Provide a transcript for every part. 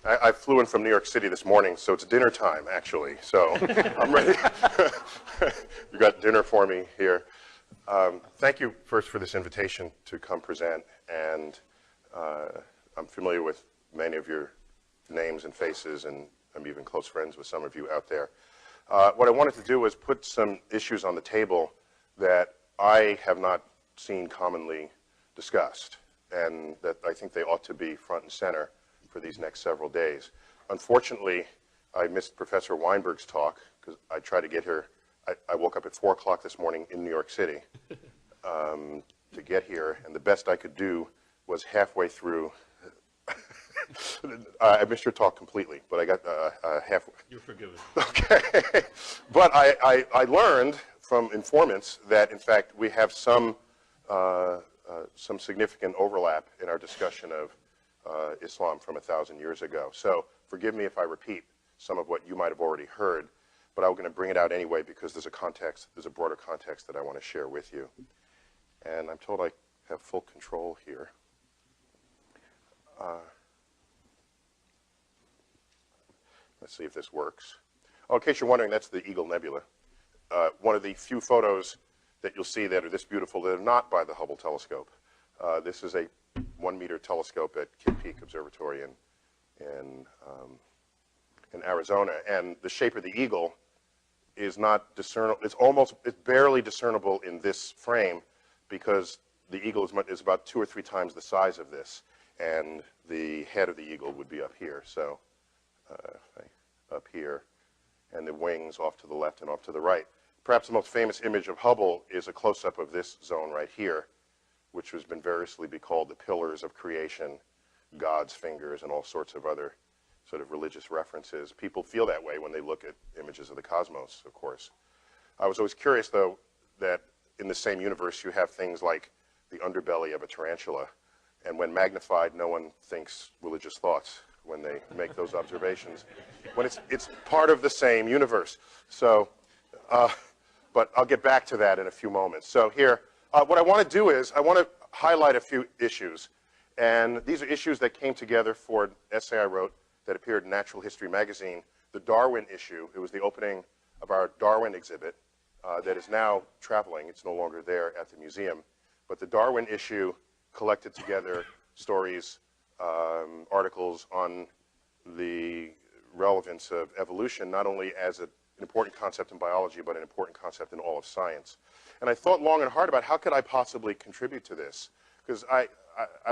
I flew in from New York City this morning, so it's dinner time, actually. So I'm ready. You got dinner for me here. Thank you first for this invitation to come present. And I'm familiar with many of your names and faces, and I'm even close friends with some of you out there. What I wanted to do was put some issues on the table that I have not seen commonly discussed, and that I think they ought to be front and center for these next several days. Unfortunately, I missed Professor Weinberg's talk because I tried to get here. I woke up at 4 o'clock this morning in New York City to get here, and the best I could do was halfway through. I missed your talk completely, but I got halfway. You're forgiven. Okay. But I learned from informants that, in fact, we have some significant overlap in our discussion of Islam from 1,000 years ago. So forgive me if I repeat some of what you might have already heard, but I'm going to bring it out anyway because there's a broader context that I want to share with you. And I'm told I have full control here. Let's see if this works. Oh, in case you're wondering, that's the Eagle Nebula. One of the few photos that you'll see that are this beautiful that are not by the Hubble telescope. This is a 1-meter telescope at Kidd Peak Observatory in Arizona, and the shape of the eagle is not discernible. It's barely discernible in this frame because the eagle is about 2 or 3 times the size of this, and the head of the eagle would be up here. So up here, and the wings off to the left and off to the right. Perhaps the most famous image of Hubble is a close-up of this zone right here, which has been variously be called the pillars of creation, God's fingers, and all sorts of other sort of religious references. People feel that way when they look at images of the cosmos, of course. I was always curious, though, that in the same universe you have things like the underbelly of a tarantula, and when magnified, no one thinks religious thoughts when they make those observations, when it's part of the same universe. So, but I'll get back to that in a few moments. So here, what I want to do is I want to highlight a few issues, and these are issues that came together for an essay I wrote that appeared in Natural History magazine, the Darwin issue. It was the opening of our Darwin exhibit that is now traveling. It's no longer there at the museum, but the Darwin issue collected together stories, articles on the relevance of evolution, not only as an important concept in biology, but an important concept in all of science. And I thought long and hard about how could I possibly contribute to this, because I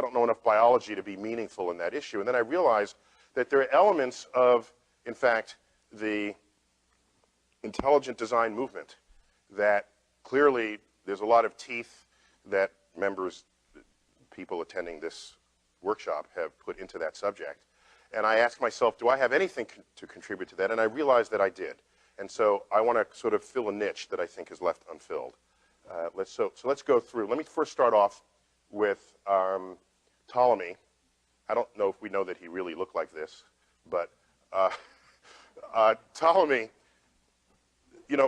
don't know enough biology to be meaningful in that issue. And then I realized that there are elements of, in fact, the intelligent design movement that clearly there's a lot of teeth that people attending this workshop have put into that subject. And I asked myself, do I have anything to contribute to that? And I realized that I did. And so I want to sort of fill a niche that I think is left unfilled. So let's go through. Let me first start off with Ptolemy. I don't know if we know that he really looked like this, but Ptolemy,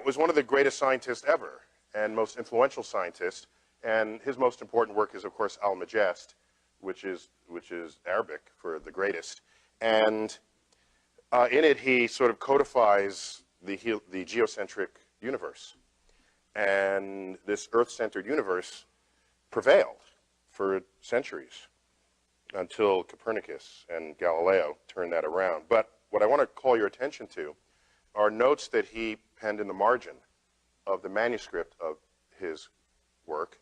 was one of the greatest scientists ever and most influential scientists. And his most important work is, of course, Al-Majest, which is Arabic for the greatest. And in it, he sort of codifies the geocentric universe. And this Earth-centered universe prevailed for centuries until Copernicus and Galileo turned that around. But what I want to call your attention to are notes that he penned in the margin of the manuscript of his work.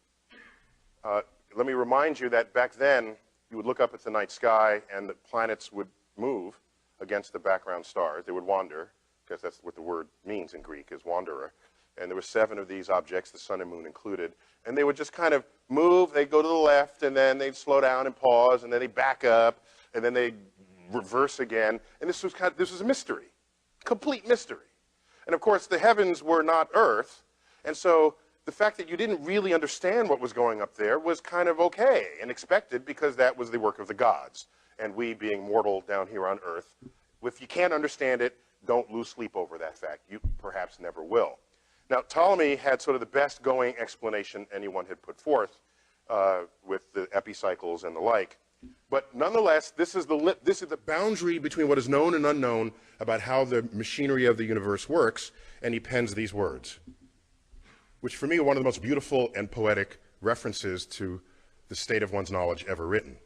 Let me remind you that back then, you would look up at the night sky and the planets would move against the background stars. They would wander, because that's what the word means in Greek, is wanderer. And there were 7 of these objects, the sun and moon included. And they would just kind of move. They'd go to the left, and then they'd slow down and pause, and then they'd back up, and then they'd reverse again. And this was a mystery, complete mystery. And of course, the heavens were not Earth, and so the fact that you didn't really understand what was going up there was kind of okay and expected, because that was the work of the gods. And we, being mortal down here on Earth, if you can't understand it, don't lose sleep over that fact. You perhaps never will. Now, Ptolemy had sort of the best going explanation anyone had put forth with the epicycles and the like. But nonetheless, this is the boundary between what is known and unknown about how the machinery of the universe works, and he pens these words, which for me are one of the most beautiful and poetic references to the state of one's knowledge ever written.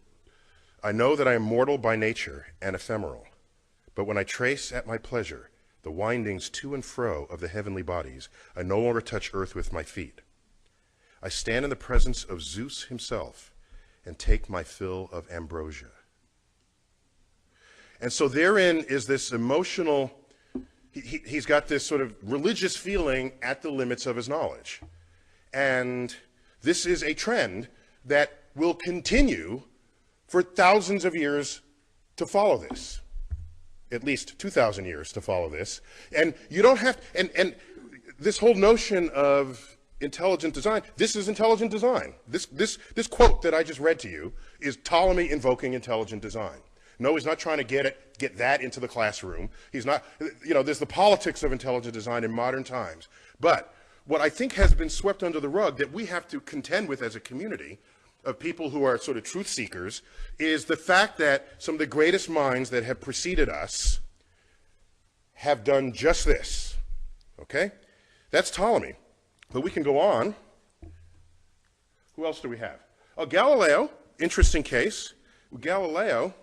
I know that I am mortal by nature and ephemeral, but when I trace at my pleasure the windings to and fro of the heavenly bodies, I no longer touch earth with my feet. I stand in the presence of Zeus himself and take my fill of ambrosia. And so therein is this emotional, he's got this sort of religious feeling at the limits of his knowledge. And this is a trend that will continue for thousands of years to follow this. At least 2,000 years to follow this. And you don't have, and this whole notion of intelligent design, this is intelligent design. This quote that I just read to you is Ptolemy invoking intelligent design. No, he's not trying to get that into the classroom. He's not, there's the politics of intelligent design in modern times. But what I think has been swept under the rug that we have to contend with as a community of people who are sort of truth seekers is the fact that some of the greatest minds that have preceded us have done just this, okay? That's Ptolemy. But we can go on. Who else do we have? Oh, Galileo, interesting case. Galileo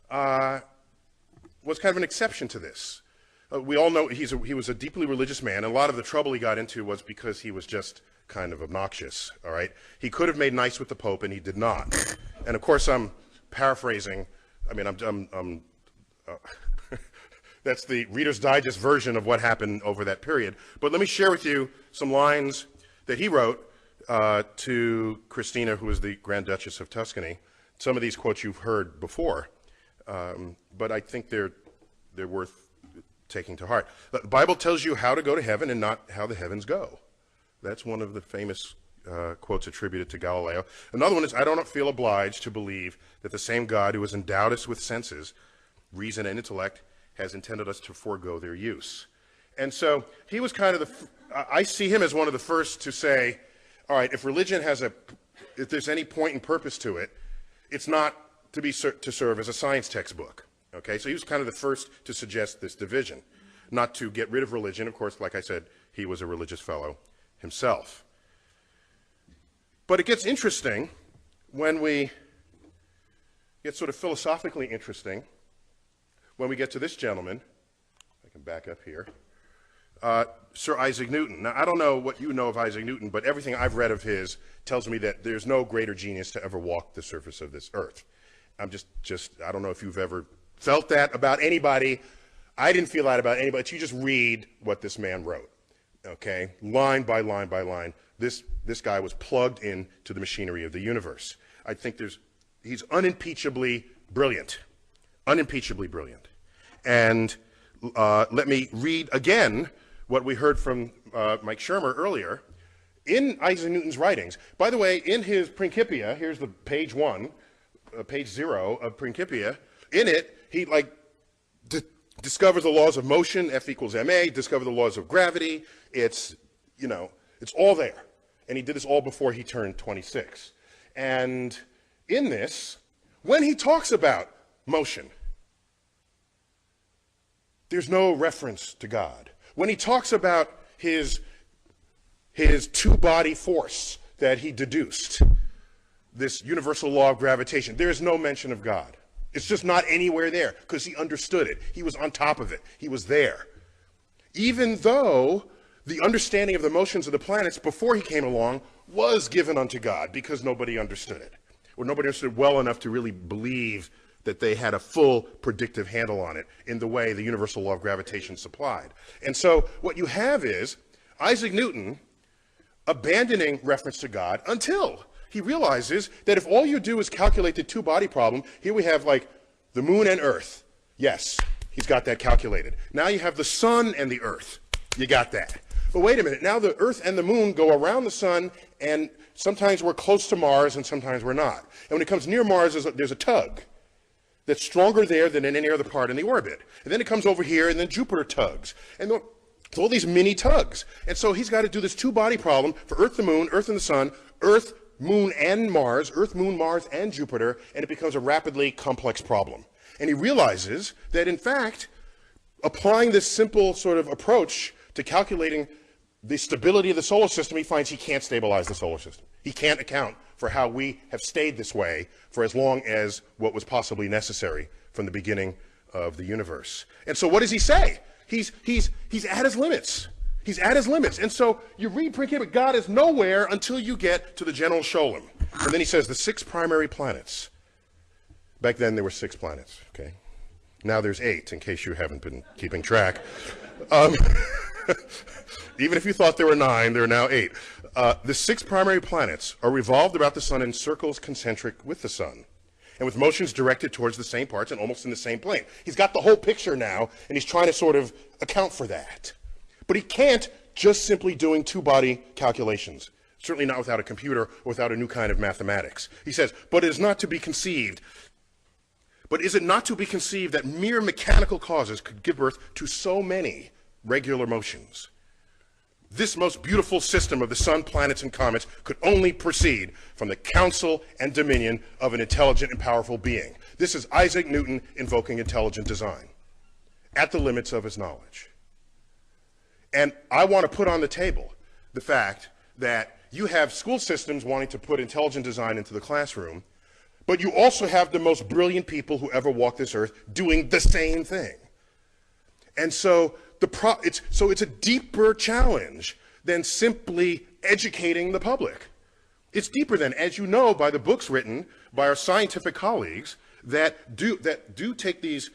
was kind of an exception to this. We all know he was a deeply religious man, and a lot of the trouble he got into was because he was just kind of obnoxious, all right? He could have made nice with the Pope, and he did not. And of course, I'm paraphrasing. I mean, that's the Reader's Digest version of what happened over that period. But let me share with you some lines that he wrote to Christina, who was the Grand Duchess of Tuscany. Some of these quotes you've heard before, but I think they're worth taking to heart. The Bible tells you how to go to heaven and not how the heavens go. That's one of the famous quotes attributed to Galileo. Another one is, I do not feel obliged to believe that the same God who has endowed us with senses, reason, and intellect has intended us to forego their use. And so he was kind of I see him as one of the first to say, all right, if religion if there's any point and purpose to it, it's not to serve as a science textbook. Okay, so he was kind of the first to suggest this division, not to get rid of religion. Of course, like I said, he was a religious fellow himself. But it gets interesting when we get sort of philosophically interesting when we get to this gentleman. I can back up here. Sir Isaac Newton. Now, I don't know what you know of Isaac Newton, but everything I've read of his tells me that there's no greater genius to ever walk the surface of this earth. I'm I don't know if you've ever felt that about anybody. I didn't feel that about anybody. You just read what this man wrote, okay? Line by line by line. This guy was plugged into the machinery of the universe. I think he's unimpeachably brilliant. Unimpeachably brilliant. And let me read again what we heard from Mike Shermer earlier in Isaac Newton's writings. By the way, in his Principia, here's the page 1, page 0 of Principia. In it, he discovers the laws of motion, F equals ma, discover the laws of gravity. It's all there. And he did this all before he turned 26. And in this, when he talks about motion, there's no reference to God. When he talks about his two-body force that he deduced, this universal law of gravitation, there is no mention of God. It's just not anywhere there because he understood it. He was on top of it. He was there. Even though the understanding of the motions of the planets before he came along was given unto God because nobody understood it, or nobody understood well enough to really believe that they had a full predictive handle on it in the way the universal law of gravitation supplied. And so what you have is Isaac Newton abandoning reference to God until he realizes that if all you do is calculate the two-body problem, here we have like the moon and Earth. Yes, he's got that calculated. Now you have the sun and the Earth. You got that. But wait a minute, now the Earth and the moon go around the sun, and sometimes we're close to Mars and sometimes we're not. And when it comes near Mars, there's a tug that's stronger there than in any other part in the orbit. And then it comes over here, and then Jupiter tugs. And it's all these mini tugs. And so he's got to do this two-body problem for Earth, the moon, Earth and the sun, Earth, Moon and Mars, Earth, Moon, Mars, and Jupiter, and it becomes a rapidly complex problem. And he realizes that, in fact, applying this simple sort of approach to calculating the stability of the solar system, he finds he can't stabilize the solar system. He can't account for how we have stayed this way for as long as what was possibly necessary from the beginning of the universe. And so what does he say? He's at his limits. He's at his limits. And so you read Principia, but God is nowhere until you get to the general Sholem. And then he says the 6 primary planets. Back then there were 6 planets, okay? Now there's 8, in case you haven't been keeping track. Even if you thought there were 9, there are now 8. The 6 primary planets are revolved about the sun in circles concentric with the sun, and with motions directed towards the same parts and almost in the same plane. He's got the whole picture now, and he's trying to sort of account for that. But he can't just simply doing 2-body calculations, certainly not without a computer or without a new kind of mathematics. He says, but it is not to be conceived. But is it not to be conceived that mere mechanical causes could give birth to so many regular motions? This most beautiful system of the sun, planets, and comets could only proceed from the counsel and dominion of an intelligent and powerful being. This is Isaac Newton invoking intelligent design at the limits of his knowledge. And I want to put on the table the fact that you have school systems wanting to put intelligent design into the classroom, but you also have the most brilliant people who ever walked this earth doing the same thing. And so it's a deeper challenge than simply educating the public. It's deeper than, as you know, by the books written by our scientific colleagues that do take these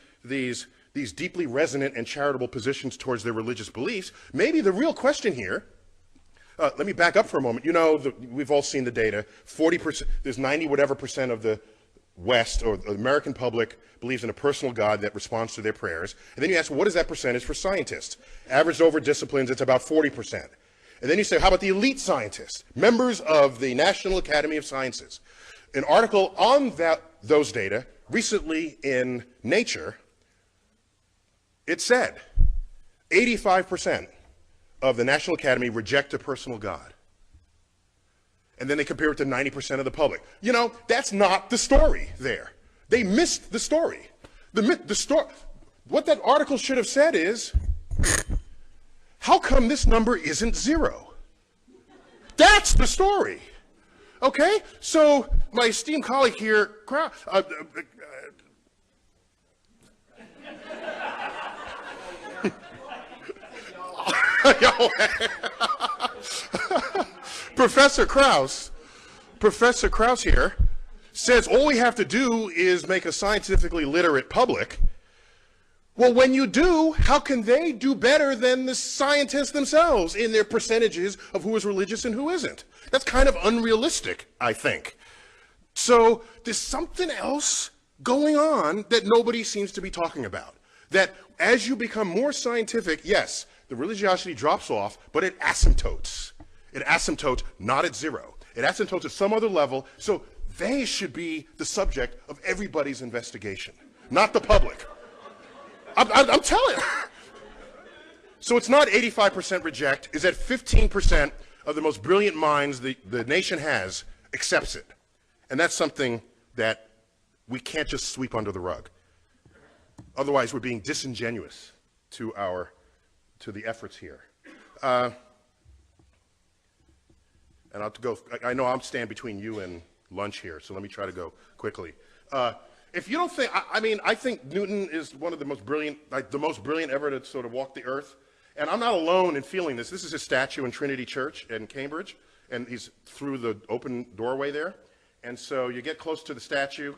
deeply resonant and charitable positions towards their religious beliefs. Maybe the real question here, let me back up for a moment. You know, we've all seen the data. 40%, there's 90 whatever percent of the West or the American public believes in a personal God that responds to their prayers. And then you ask, well, what is that percentage for scientists? Averaged over disciplines, it's about 40%. And then you say, how about the elite scientists, members of the National Academy of Sciences? An article on those data recently in Nature, it said 85% of the National Academy reject a personal God. And then they compare it to 90% of the public. You know, that's not the story there. They missed the story. What that article should have said is, how come this number isn't 0? That's the story. Okay? So my esteemed colleague here, Professor Krauss here says all we have to do is make a scientifically literate public. Well, when you do, how can they do better than the scientists themselves in their percentages of who is religious and who isn't? That's kind of unrealistic, I think. So there's something else going on that nobody seems to be talking about. That as you become more scientific, yes, the religiosity drops off, but it asymptotes. It asymptotes not at 0. It asymptotes at some other level, so they should be the subject of everybody's investigation, not the public. I'm telling you. So it's not 85% reject, it's that 15% of the most brilliant minds the nation has accepts it. And that's something that we can't just sweep under the rug. Otherwise, we're being disingenuous to the efforts here. And I know I'm standing between you and lunch here, so let me try to go quickly. If you don't think, I think Newton is one of the most brilliant, the most brilliant ever to sort of walk the earth. And I'm not alone in feeling this. This is his statue in Trinity Church in Cambridge, and he's through the open doorway there. And so you get close to the statue.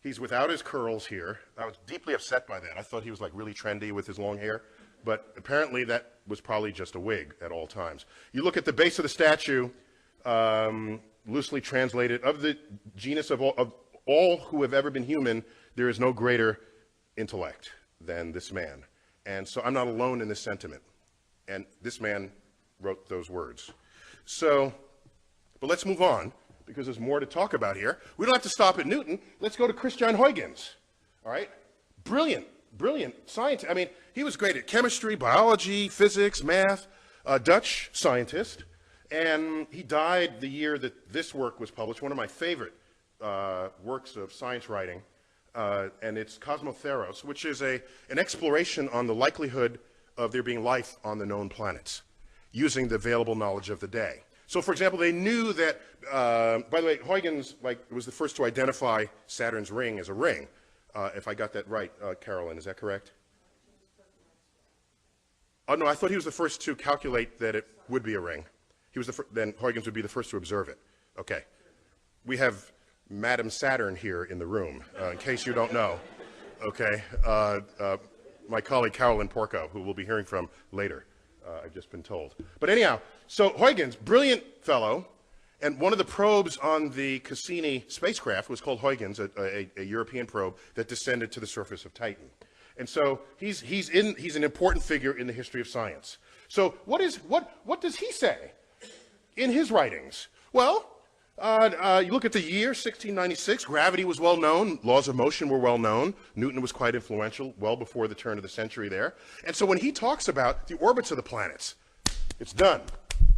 He's without his curls here. I was deeply upset by that. I thought he was like really trendy with his long hair. But apparently that was probably just a wig at all times. You look at the base of the statue, loosely translated, of the genus of all who have ever been human, there is no greater intellect than this man. And so I'm not alone in this sentiment. And this man wrote those words. So, but let's move on, because there's more to talk about here. We don't have to stop at Newton. Let's go to Christian Huygens, all right? Brilliant scientist. I mean, he was great at chemistry, biology, physics, math, Dutch scientist. And he died the year that this work was published, one of my favorite works of science writing, and it's Cosmotheros, which is an exploration on the likelihood of there being life on the known planets, using the available knowledge of the day. So, for example, they knew that, by the way, Huygens was the first to identify Saturn's ring as a ring, if I got that right, Carolyn, is that correct? Oh, no, I thought he was the first to calculate that it would be a ring. He was then Huygens would be the first to observe it. Okay. We have Madam Saturn here in the room, in case you don't know. Okay. My colleague Carolyn Porco, who we'll be hearing from later, I've just been told. But anyhow, so Huygens, brilliant fellow, and one of the probes on the Cassini spacecraft was called Huygens, a European probe that descended to the surface of Titan. And so he's an important figure in the history of science. So what does he say in his writings? Well, you look at the year 1696, gravity was well known, laws of motion were well known, Newton was quite influential well before the turn of the century there. And so when he talks about the orbits of the planets, it's done.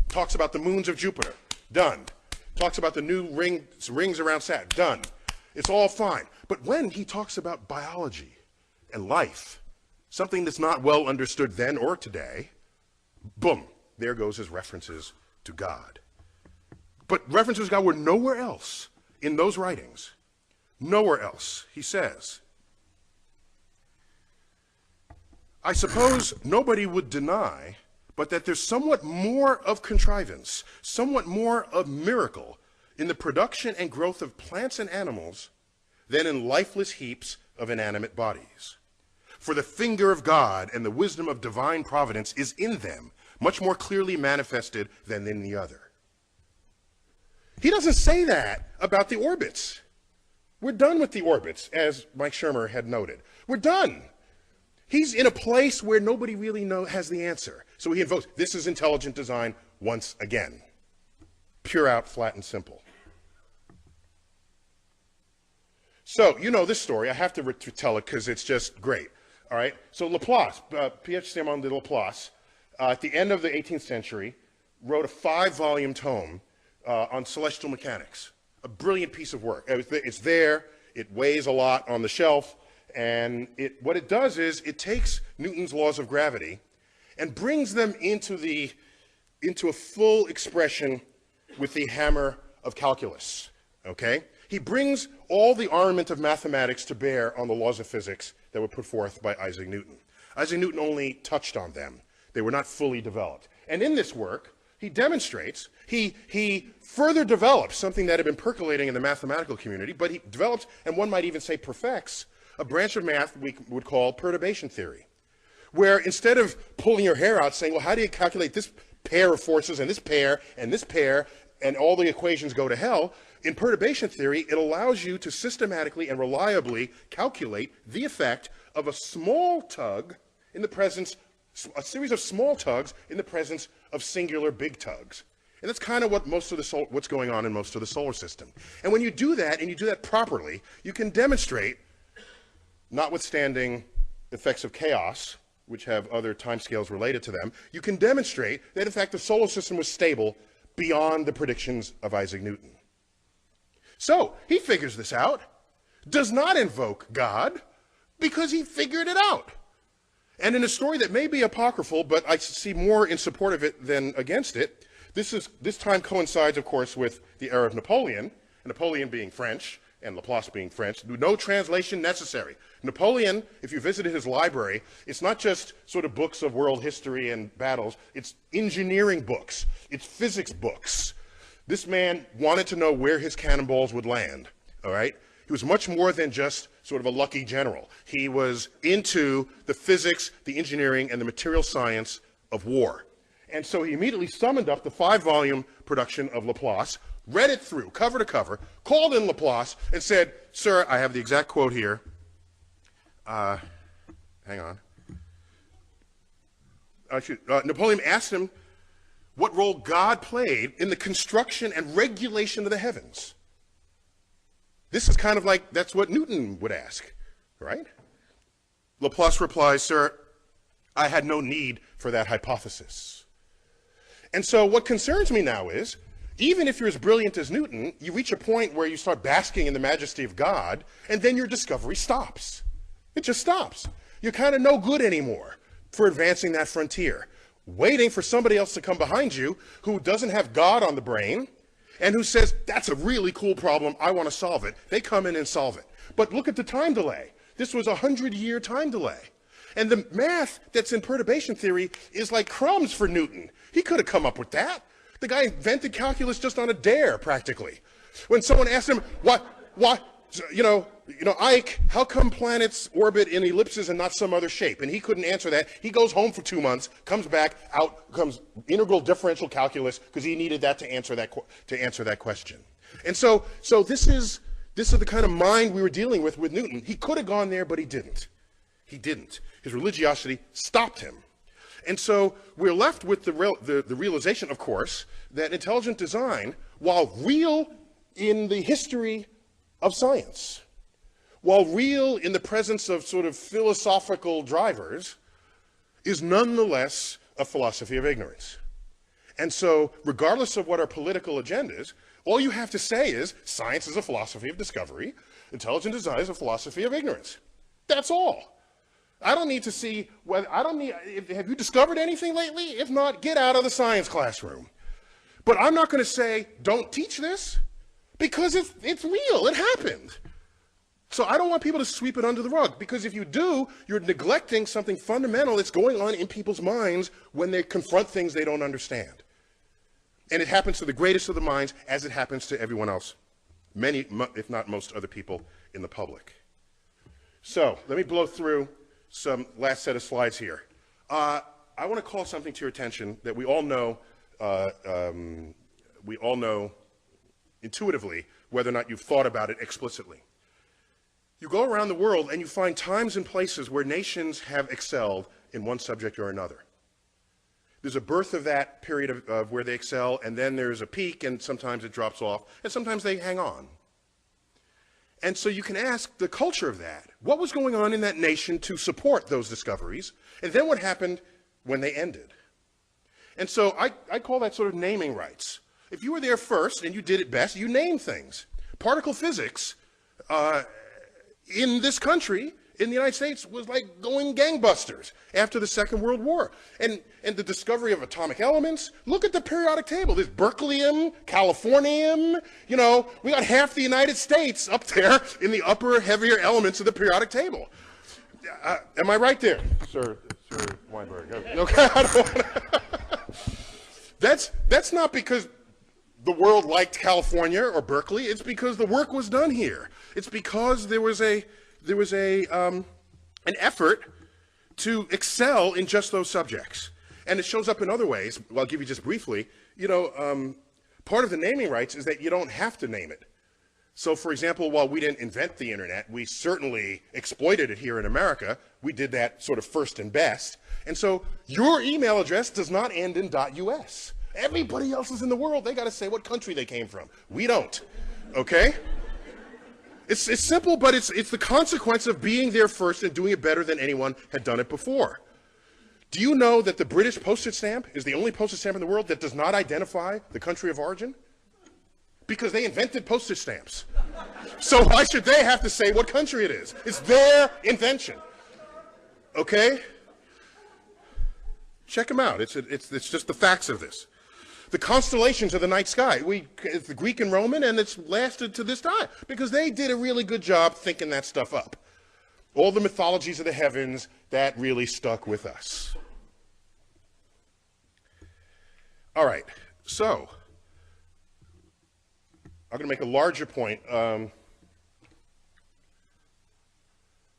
Talks about the moons of Jupiter, done. Talks about the new rings around Saturn, done. It's all fine. But when he talks about biology and life, something that's not well understood then or today, boom, there goes his references to God. But references to God were nowhere else in those writings. Nowhere else. He says, I suppose nobody would deny but that there's somewhat more of contrivance, somewhat more of miracle in the production and growth of plants and animals than in lifeless heaps of inanimate bodies. For the finger of God and the wisdom of divine providence is in them, much more clearly manifested than in the other. He doesn't say that about the orbits. We're done with the orbits, as Mike Shermer had noted. We're done. He's in a place where nobody really has the answer. So he invokes, this is intelligent design once again. Pure out, flat and simple. So, you know this story. I have to tell it because it's just great. All right? So Laplace, Pierre Simon de Laplace, at the end of the 18th century, wrote a 5-volume tome on celestial mechanics. A brilliant piece of work. It's there. It weighs a lot on the shelf. And what it does is it takes Newton's laws of gravity and brings them into a full expression with the hammer of calculus. Okay? He brings all the armament of mathematics to bear on the laws of physics that were put forth by Isaac Newton. Isaac Newton only touched on them. They were not fully developed. And in this work, he demonstrates, he further develops something that had been percolating in the mathematical community, but he develops, and one might even say perfects, a branch of math we would call perturbation theory, where instead of pulling your hair out saying, well, how do you calculate this pair of forces and this pair, and all the equations go to hell, in perturbation theory, it allows you to systematically and reliably calculate the effect of a small tug in the presence, a series of small tugs in the presence of singular big tugs. And that's kind of what what's going on in most of the solar system. And when you do that, and you do that properly, you can demonstrate, notwithstanding effects of chaos, which have other timescales related to them, you can demonstrate that, in fact, the solar system was stable beyond the predictions of Isaac Newton. So, he figures this out, does not invoke God, because he figured it out. And in a story that may be apocryphal, but I see more in support of it than against it, this time coincides, of course, with the era of Napoleon, Napoleon being French, and Laplace being French, no translation necessary. Napoleon, if you visited his library, it's not just sort of books of world history and battles, it's engineering books, it's physics books. This man wanted to know where his cannonballs would land, all right? He was much more than just sort of a lucky general. He was into the physics, the engineering, and the material science of war. And so he immediately summoned up the 5-volume production of Laplace, read it through, cover to cover, called in Laplace, and said, sir, I have the exact quote here. Hang on. Napoleon asked him what role God played in the construction and regulation of the heavens. This is kind of like, that's what Newton would ask, right? Laplace replies, sir, I had no need for that hypothesis. And so what concerns me now is, even if you're as brilliant as Newton, you reach a point where you start basking in the majesty of God, and then your discovery stops. It just stops. You're kind of no good anymore for advancing that frontier, waiting for somebody else to come behind you who doesn't have God on the brain and who says, that's a really cool problem, I want to solve it. They come in and solve it. But look at the time delay. This was a 100-year time delay. And the math that's in perturbation theory is like crumbs for Newton. He could have come up with that. The guy invented calculus just on a dare, practically. When someone asked him, Ike, how come planets orbit in ellipses and not some other shape? And he couldn't answer that. He goes home for 2 months, comes back, out comes integral differential calculus, because he needed that to answer that question. And so this is the kind of mind we were dealing with Newton. He could have gone there, but he didn't. He didn't. His religiosity stopped him. And so we're left with the realization, of course, that intelligent design, while real in the history of science, while real in the presence of sort of philosophical drivers, is nonetheless a philosophy of ignorance. And so, regardless of what our political agenda is, all you have to say is, science is a philosophy of discovery, intelligent design is a philosophy of ignorance. That's all. I don't need to see whether, have you discovered anything lately? If not, get out of the science classroom. But I'm not going to say, don't teach this, because it's real, it happened. So I don't want people to sweep it under the rug, because if you do, you're neglecting something fundamental that's going on in people's minds when they confront things they don't understand. And it happens to the greatest of the minds, as it happens to everyone else, many, if not most other people in the public. So let me blow through some last set of slides here. I want to call something to your attention that we all know intuitively, whether or not you've thought about it explicitly. You go around the world and you find times and places where nations have excelled in one subject or another. There's a birth of that period of where they excel, and then there's a peak, and sometimes it drops off, and sometimes they hang on. And so you can ask the culture of that. What was going on in that nation to support those discoveries? And then what happened when they ended? And so I call that sort of naming rights. If you were there first and you did it best, you name things. Particle physics in this country, in the United States, was like going gangbusters after the Second World War. And the discovery of atomic elements, look at the periodic table. There's berkelium, californium, we got half the United States up there in the upper, heavier elements of the periodic table. Am I right there, Sir Weinberg? Okay, I don't want to. That's not because the world liked California or Berkeley. It's because the work was done here. It's because there was an effort to excel in just those subjects. And it shows up in other ways. Well, I'll give you just briefly. Part of the naming rights is that you don't have to name it. So, for example, while we didn't invent the internet, we certainly exploited it here in America. We did that sort of first and best. And so your email address does not end in .us. Everybody else is in the world, they got to say what country they came from. We don't, okay? It's simple, but it's the consequence of being there first and doing it better than anyone had done it before. Do you know that the British postage stamp is the only postage stamp in the world that does not identify the country of origin? Because they invented postage stamps. So why should they have to say what country it is? It's their invention, okay? Check them out. It's just the facts of this. The constellations of the night sky, it's the Greek and Roman, and it's lasted to this time because they did a really good job thinking that stuff up. All the mythologies of the heavens, that really stuck with us. All right, so I'm going to make a larger point,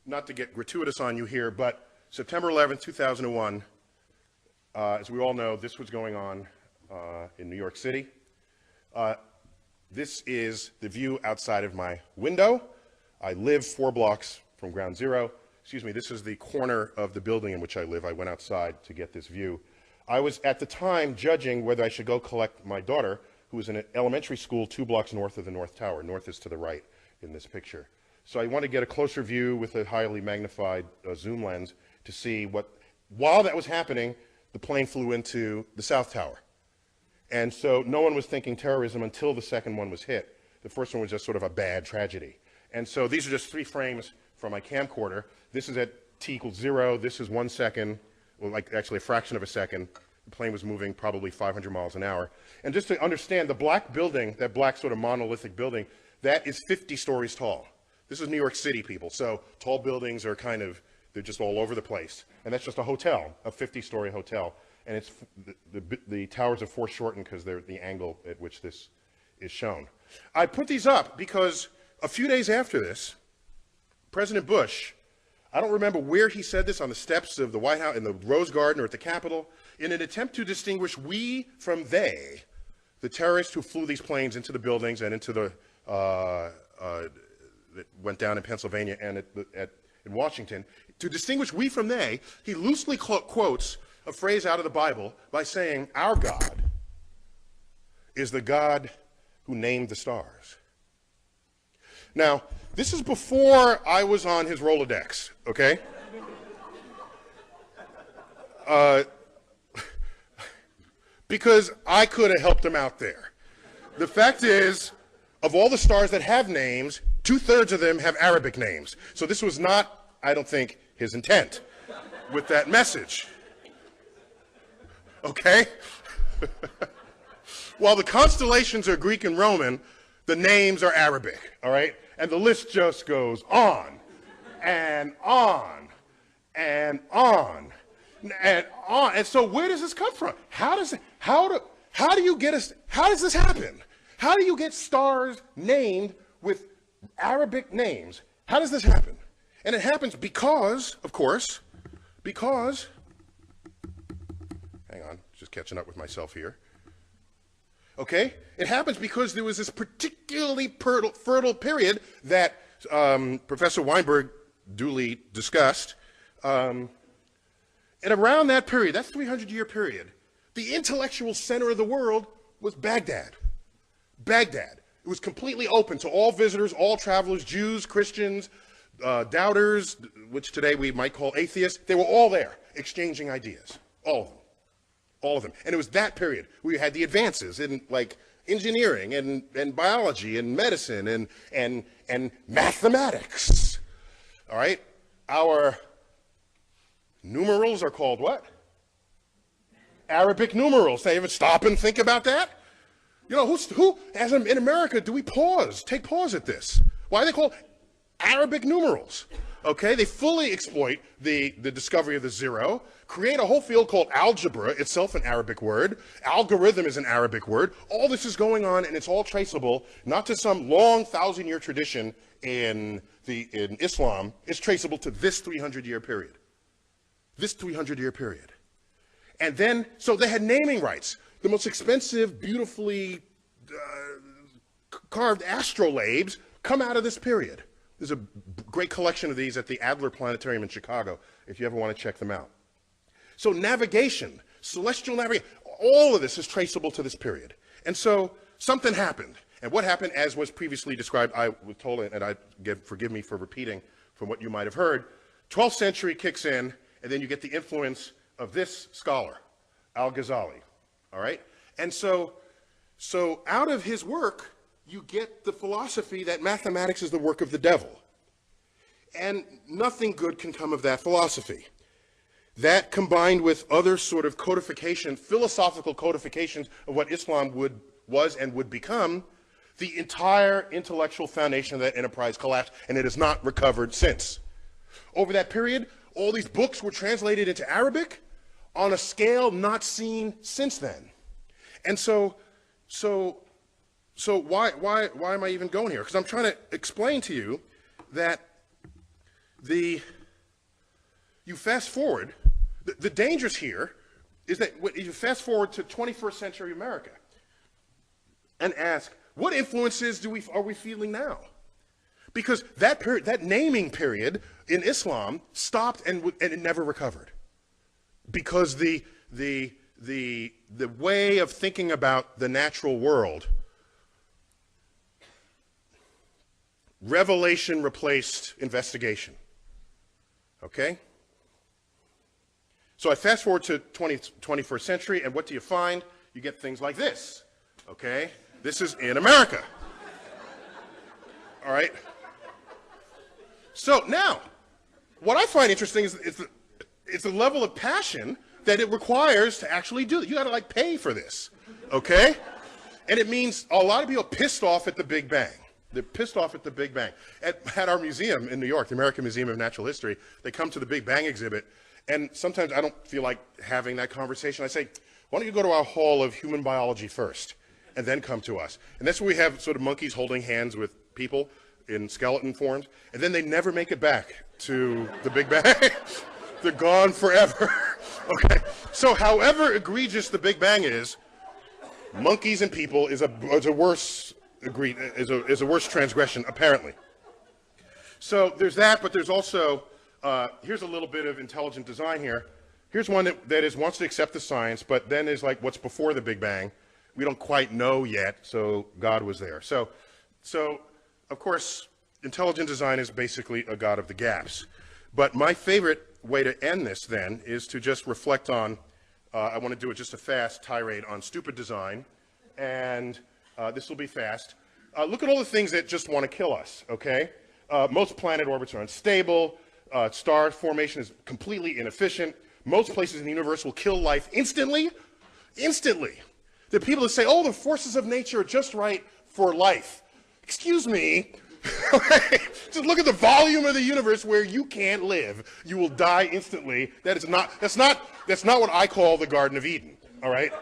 not to get gratuitous on you here, but September 11th, 2001, as we all know, this was going on in New York City. This is the view outside of my window. I live 4 blocks from ground zero. Excuse me, this is the corner of the building in which I live. I went outside to get this view. I was at the time judging whether I should go collect my daughter, who was in an elementary school 2 blocks north of the North Tower. North is to the right in this picture. So I want to get a closer view with a highly magnified zoom lens to see what, while that was happening, the plane flew into the South Tower. And so no one was thinking terrorism until the second one was hit. The first one was just sort of a bad tragedy. And so these are just 3 frames from my camcorder. This is at t equals 0. This is 1 second, well, like actually a fraction of a second. The plane was moving probably 500 miles an hour. And just to understand, the black building, that black sort of monolithic building, that is 50 stories tall. This is New York City, people. So tall buildings are kind of, they're just all over the place. And that's just a hotel, a 50-story hotel. And it's the towers are foreshortened because they're the angle at which this is shown. I put these up because a few days after this, President Bush, I don't remember where he said this, on the steps of the White House, in the Rose Garden or at the Capitol, in an attempt to distinguish we from they, the terrorists who flew these planes into the buildings and into the, that went down in Pennsylvania and in Washington, to distinguish we from they, he loosely quotes a phrase out of the Bible by saying, our God is the God who named the stars. Now, this is before I was on his Rolodex, okay? Because I could have helped him out there. The fact is, of all the stars that have names, 2/3 of them have Arabic names. So this was not, I don't think, his intent with that message. Okay? While the constellations are Greek and Roman, the names are Arabic, all right? And the list just goes on and on and on and on. And so where does this come from? How does this happen? How do you get stars named with Arabic names? How does this happen? And it happens because, of course, hang on, just catching up with myself here. Okay? It happens because there was this particularly fertile period that Professor Weinberg duly discussed. And around that period, that 300-year period, the intellectual center of the world was Baghdad. Baghdad. It was completely open to all visitors, all travelers, Jews, Christians, doubters, which today we might call atheists. They were all there exchanging ideas, all of them. All of them. And it was that period where you had the advances in like engineering and biology and medicine and mathematics. All right? Our numerals are called what? Arabic numerals. They even stop and think about that? You know, in America, do we take pause at this? Why are they called Arabic numerals? Okay, they fully exploit the discovery of the zero, create a whole field called algebra, itself an Arabic word. Algorithm is an Arabic word. All this is going on, and it's all traceable, not to some long 1,000-year tradition in Islam. It's traceable to this 300-year period. This 300-year period. And then, so they had naming rights. The most expensive, beautifully carved astrolabes come out of this period. There's a great collection of these at the Adler Planetarium in Chicago, if you ever want to check them out. So navigation, celestial navigation, all of this is traceable to this period. And so something happened. And what happened, as was previously described, I was told, and forgive me for repeating from what you might have heard, 12th century kicks in, and then you get the influence of this scholar, Al-Ghazali, all right? And so out of his work, you get the philosophy that mathematics is the work of the devil. And nothing good can come of that philosophy. That combined with other sort of philosophical codifications of what Islam was and would become, the entire intellectual foundation of that enterprise collapsed, and it has not recovered since. Over that period, all these books were translated into Arabic on a scale not seen since then. And so why am I even going here? Because I'm trying to explain to you that you fast forward, the dangers here is that you fast forward to 21st century America and ask, what influences are we feeling now? Because that period, that naming period in Islam stopped and it never recovered. Because the way of thinking about the natural world, revelation replaced investigation. Okay? So I fast forward to 21st century, and what do you find? you get things like this, okay? This is in America. All right? So now, what I find interesting is the level of passion that it requires to actually do it. You gotta like pay for this, okay? And it means a lot of people are pissed off at the Big Bang. They're pissed off at the Big Bang. At our museum in New York, the American Museum of Natural History, they come to the Big Bang exhibit, and sometimes I don't feel like having that conversation. I say, why don't you go to our hall of human biology first, and then come to us? And that's where we have sort of monkeys holding hands with people in skeleton forms, and then they never make it back to the Big Bang. They're gone forever. Okay, so however egregious the Big Bang is, monkeys and people is a worse transgression, apparently. So there's that, but there's also, here's a little bit of intelligent design here. Here's one that wants to accept the science, but then is like what's before the Big Bang. We don't quite know yet, so God was there. So of course, intelligent design is basically a God of the gaps. But my favorite way to end this, then, is to just reflect on, I want to do it just a fast tirade on stupid design, and this will be fast. Look at all the things that just want to kill us, okay? Most planet orbits are unstable. Star formation is completely inefficient. Most places in the universe will kill life instantly. Instantly. There are people that say, oh, the forces of nature are just right for life. Excuse me. Just look at the volume of the universe where you can't live. You will die instantly. That's not what I call the Garden of Eden, all right?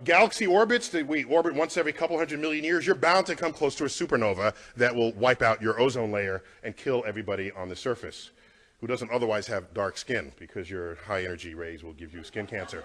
Galaxy orbits that we orbit once every couple 100 million years, you're bound to come close to a supernova that will wipe out your ozone layer and kill everybody on the surface who doesn't otherwise have dark skin, because your high energy rays will give you skin cancer.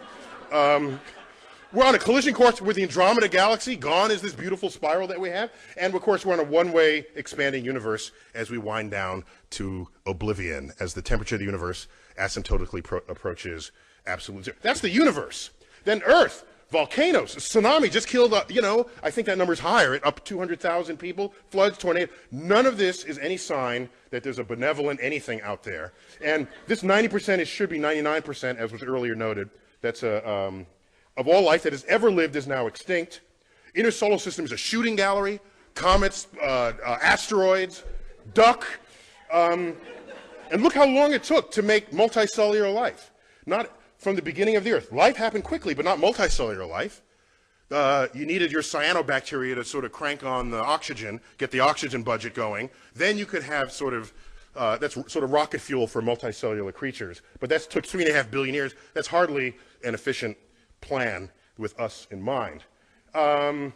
We're on a collision course with the Andromeda Galaxy. Gone is this beautiful spiral that we have. And of course, we're on a one-way expanding universe as we wind down to oblivion, as the temperature of the universe asymptotically approaches absolute zero. That's the universe. Then Earth, volcanoes, tsunami just killed, I think that number's higher, up 200,000 people, floods, tornadoes. None of this is any sign that there's a benevolent anything out there. And this 90% should be 99%, as was earlier noted. That's of all life that has ever lived is now extinct. Inner solar system is a shooting gallery, comets, asteroids, duck. And look how long it took to make multicellular life. Not from the beginning of the Earth. Life happened quickly, but not multicellular life. You needed your cyanobacteria to sort of crank on the oxygen, get the oxygen budget going. Then you could have that's sort of rocket fuel for multicellular creatures. But that took 3.5 billion years. That's hardly an efficient plan with us in mind. And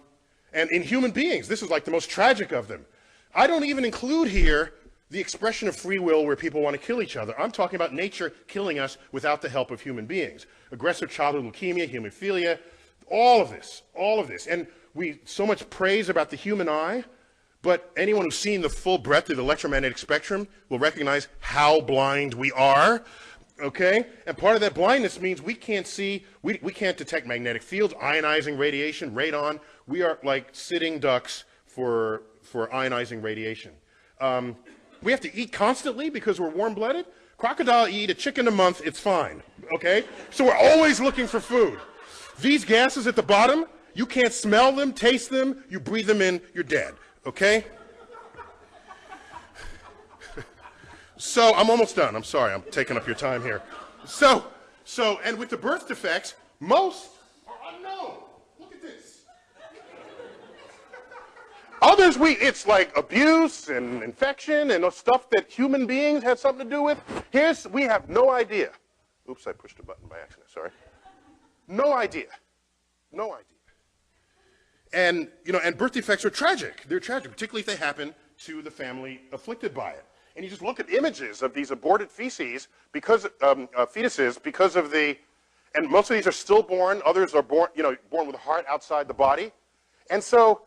in human beings, this is like the most tragic of them. I don't even include here the expression of free will where people want to kill each other. I'm talking about nature killing us without the help of human beings. Aggressive childhood leukemia, hemophilia, all of this. And we so much praise about the human eye, but anyone who's seen the full breadth of the electromagnetic spectrum will recognize how blind we are. Okay? And part of that blindness means we can't see, we can't detect magnetic fields, ionizing radiation, radon. We are like sitting ducks for ionizing radiation. We have to eat constantly because we're warm-blooded. Crocodile eat a chicken a month, it's fine. Okay? So we're always looking for food. These gases at the bottom, you can't smell them, taste them, you breathe them in, you're dead. Okay? So I'm almost done. I'm sorry, I'm taking up your time here. So, and with the birth defects, most are unknown. Look at this. Others, it's like abuse and infection and stuff that human beings have something to do with. We have no idea. Oops, I pushed a button by accident, sorry. No idea. No idea. And, and birth defects are tragic. They're tragic, particularly if they happen to the family afflicted by it. And you just look at images of these aborted fetuses because of and most of these are stillborn. Others are born with a heart outside the body. And so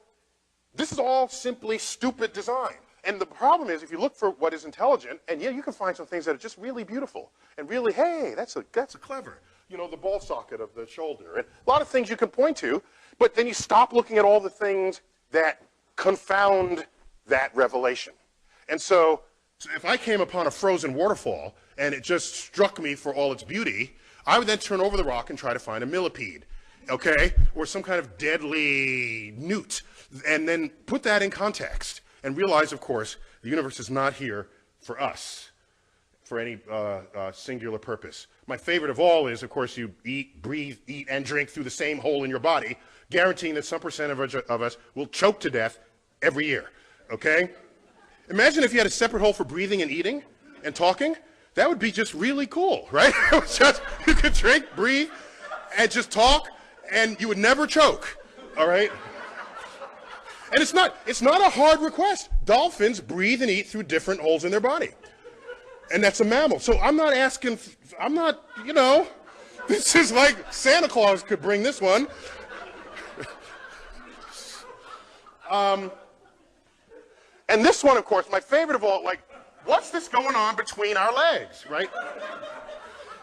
this is all simply stupid design. And the problem is, if you look for what is intelligent, and yeah, you can find some things that are just really beautiful and really, hey, that's a clever. The ball socket of the shoulder, and a lot of things you can point to, but then you stop looking at all the things that confound that revelation. And so if I came upon a frozen waterfall and it just struck me for all its beauty, I would then turn over the rock and try to find a millipede, okay, or some kind of deadly newt, and then put that in context and realize, of course, the universe is not here for us, for any singular purpose. My favorite of all is, of course, you eat, breathe, eat, and drink through the same hole in your body, guaranteeing that some percent of us will choke to death every year, okay? Imagine if you had a separate hole for breathing and eating and talking. That would be just really cool, right? Just, you could drink, breathe, and just talk, and you would never choke, all right? And it's not a hard request. Dolphins breathe and eat through different holes in their body. And that's a mammal. So I'm not, you know, this is like Santa Claus could bring this one. And this one, of course, my favorite of all, like, what's this going on between our legs, right?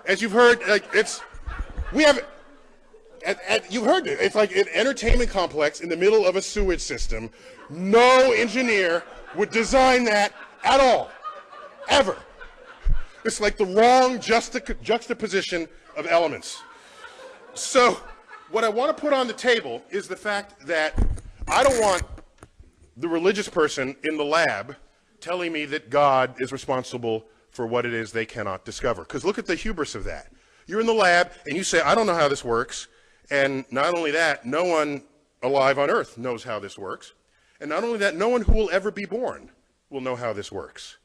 As you've heard, like, you've heard it. It's like an entertainment complex in the middle of a sewage system. No engineer would design that at all, ever. It's like the wrong juxtaposition of elements. So what I want to put on the table is the fact that I don't want the religious person in the lab telling me that God is responsible for what it is they cannot discover. Because look at the hubris of that. You're in the lab and you say, I don't know how this works. And not only that, no one alive on earth knows how this works. And not only that, no one who will ever be born will know how this works.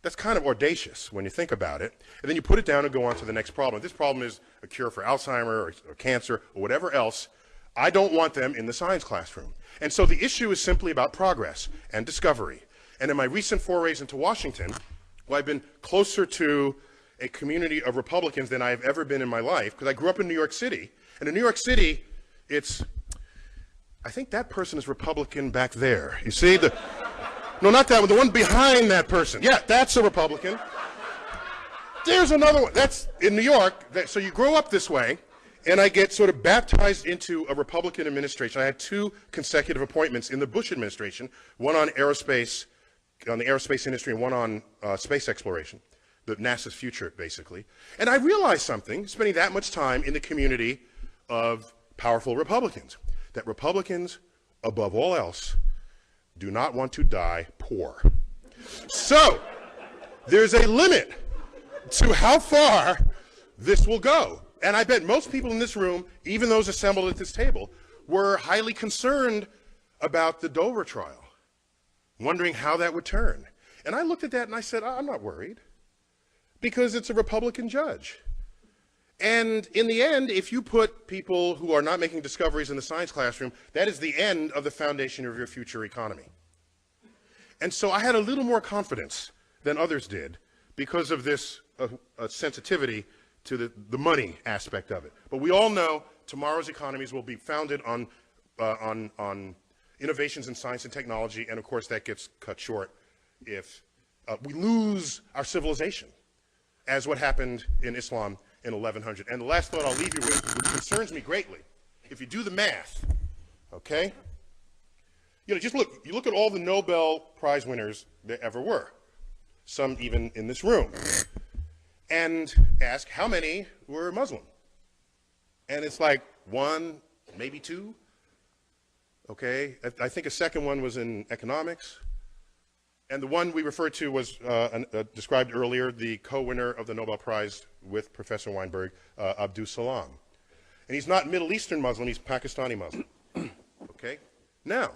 That's kind of audacious when you think about it. And then you put it down and go on to the next problem. If this problem is a cure for Alzheimer's or cancer or whatever else, I don't want them in the science classroom. And so the issue is simply about progress and discovery. And in my recent forays into Washington, well, I've been closer to a community of Republicans than I have ever been in my life, because I grew up in New York City. And in New York City, I think that person is Republican back there. You see? No, not that one, the one behind that person. Yeah, that's a Republican. There's another one. That's in New York. So you grow up this way, and I get sort of baptized into a Republican administration. I had 2 consecutive appointments in the Bush administration, one on aerospace, on the aerospace industry, and one on space exploration, the NASA's future, basically. And I realized something, spending that much time in the community of powerful Republicans, that Republicans, above all else, do not want to die poor. So there's a limit to how far this will go. And I bet most people in this room, even those assembled at this table, were highly concerned about the Dover trial, wondering how that would turn. And I looked at that and I said, I'm not worried, because it's a Republican judge. And in the end, if you put people who are not making discoveries in the science classroom, that is the end of the foundation of your future economy. And so I had a little more confidence than others did because of this sensitivity to the money aspect of it. But we all know tomorrow's economies will be founded on innovations in science and technology, and of course that gets cut short if we lose our civilization, as what happened in Islam in 1100. And the last thought I'll leave you with, which concerns me greatly, if you do the math, okay? You know, just look, you look at all the Nobel Prize winners there ever were, some even in this room, and ask how many were Muslim. And it's like 1, maybe 2, okay? I think a second one was in economics. And the one we referred to was described earlier, the co-winner of the Nobel Prize with Professor Weinberg, Abdus Salam. And he's not Middle Eastern Muslim, he's Pakistani Muslim. Okay? Now,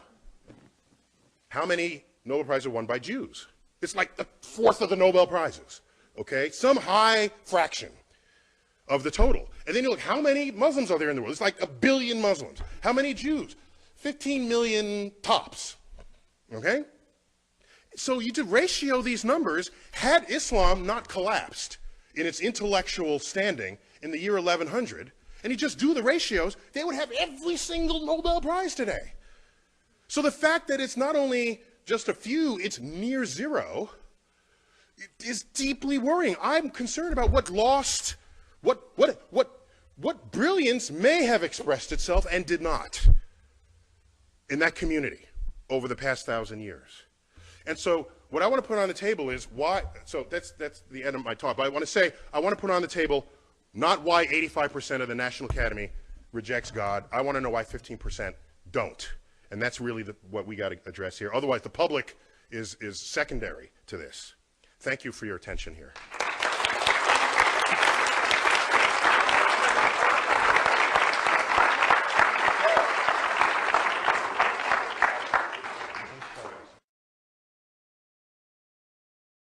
how many Nobel Prizes are won by Jews? It's like the 4th of the Nobel Prizes. Okay? Some high fraction of the total. And then you look, how many Muslims are there in the world? It's like 1 billion Muslims. How many Jews? 15 million tops. Okay? So you could ratio these numbers. Had Islam not collapsed in its intellectual standing in the year 1100, and you just do the ratios, they would have every single Nobel Prize today. So the fact that it's not only just a few, it's near zero, is deeply worrying. I'm concerned about what brilliance may have expressed itself and did not in that community over the past 1,000 years. And so what I want to put on the table is why, so that's the end of my talk, but I want to put on the table Not why 85% of the National Academy rejects God. I want to know why 15% don't. And that's really what we got to address here. Otherwise, the public is secondary to this. Thank you for your attention here.